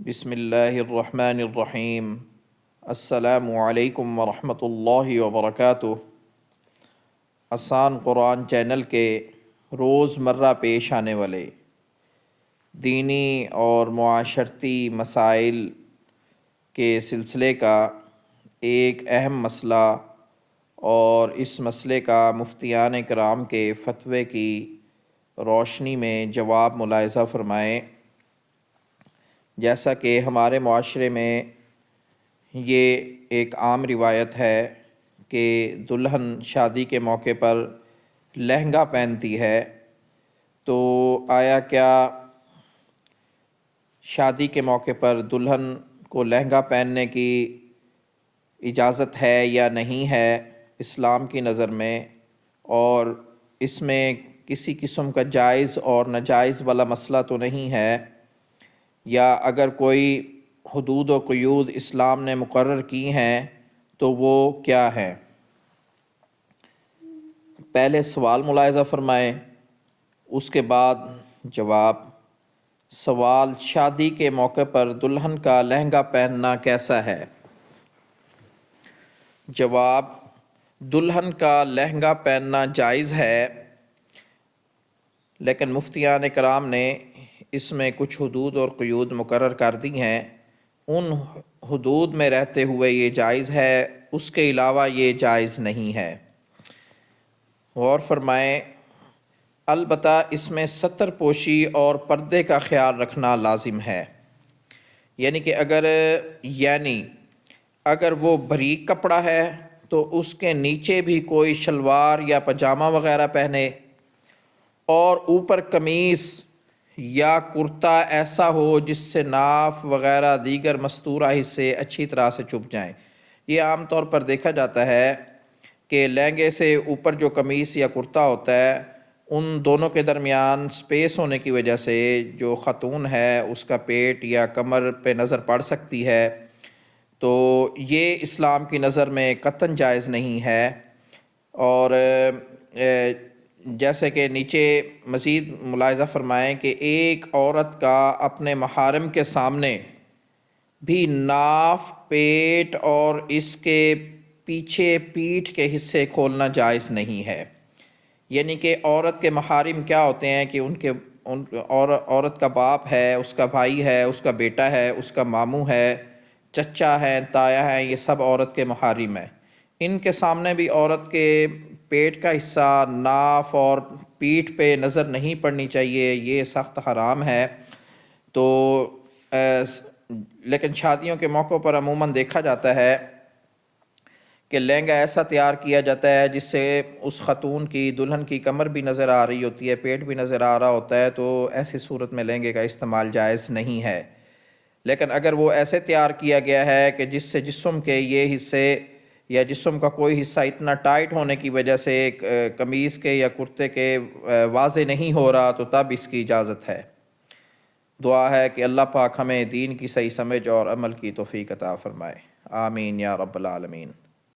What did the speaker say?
بسم اللہ الرحمن الرحیم۔ السلام علیکم ورحمۃ اللہ وبرکاتہ۔ آسان قرآن چینل کے روز مرہ پیش آنے والے دینی اور معاشرتی مسائل کے سلسلے کا ایک اہم مسئلہ اور اس مسئلے کا مفتیان کرام کے فتوے کی روشنی میں جواب ملاحظہ فرمائیں۔ جیسا کہ ہمارے معاشرے میں یہ ایک عام روایت ہے کہ دلہن شادی کے موقع پر لہنگا پہنتی ہے، تو آیا کیا شادی کے موقع پر دلہن کو لہنگا پہننے کی اجازت ہے یا نہیں ہے اسلام کی نظر میں، اور اس میں کسی قسم کا جائز اور ناجائز والا مسئلہ تو نہیں ہے، یا اگر کوئی حدود و قیود اسلام نے مقرر کی ہیں تو وہ کیا ہیں؟ پہلے سوال ملاحظہ فرمائیں، اس کے بعد جواب۔ سوال: شادی کے موقع پر دلہن کا لہنگا پہننا کیسا ہے؟ جواب: دلہن کا لہنگا پہننا جائز ہے، لیکن مفتیان کرام نے اس میں کچھ حدود اور قیود مقرر کر دی ہیں۔ ان حدود میں رہتے ہوئے یہ جائز ہے، اس کے علاوہ یہ جائز نہیں ہے۔ غور فرمائیں، البتہ اس میں ستر پوشی اور پردے کا خیال رکھنا لازم ہے۔ یعنی کہ اگر وہ باریک کپڑا ہے تو اس کے نیچے بھی کوئی شلوار یا پاجامہ وغیرہ پہنے، اور اوپر قمیص یا کرتا ایسا ہو جس سے ناف وغیرہ دیگر مستورہ حصے اچھی طرح سے چھپ جائیں۔ یہ عام طور پر دیکھا جاتا ہے کہ لہنگے سے اوپر جو قمیص یا کرتا ہوتا ہے، ان دونوں کے درمیان سپیس ہونے کی وجہ سے جو خاتون ہے اس کا پیٹ یا کمر پہ نظر پڑ سکتی ہے، تو یہ اسلام کی نظر میں قطعاً جائز نہیں ہے۔ اور جیسے کہ نیچے مزید ملاحظہ فرمائیں کہ ایک عورت کا اپنے محارم کے سامنے بھی ناف، پیٹ اور اس کے پیچھے پیٹھ کے حصے کھولنا جائز نہیں ہے۔ یعنی کہ عورت کے محارم کیا ہوتے ہیں کہ عورت کا باپ ہے، اس کا بھائی ہے، اس کا بیٹا ہے، اس کا ماموں ہے، چچا ہے، تایا ہے، یہ سب عورت کے محارم ہیں۔ ان کے سامنے بھی عورت کے پیٹ کا حصہ، ناف اور پیٹھ پہ نظر نہیں پڑنی چاہیے، یہ سخت حرام ہے۔ تو لیکن شادیوں کے موقعوں پر عموماً دیکھا جاتا ہے کہ لہنگا ایسا تیار کیا جاتا ہے جس سے اس خاتون کی، دلہن کی کمر بھی نظر آ رہی ہوتی ہے، پیٹ بھی نظر آ رہا ہوتا ہے، تو ایسی صورت میں لہنگے کا استعمال جائز نہیں ہے۔ لیکن اگر وہ ایسے تیار کیا گیا ہے کہ جس سے جسم کے یہ حصے یا جسم کا کوئی حصہ اتنا ٹائٹ ہونے کی وجہ سے قمیص کے یا کرتے کے واضح نہیں ہو رہا، تو تب اس کی اجازت ہے۔ دعا ہے کہ اللہ پاک ہمیں دین کی صحیح سمجھ اور عمل کی توفیق عطا فرمائے۔ آمین یا رب العالمین۔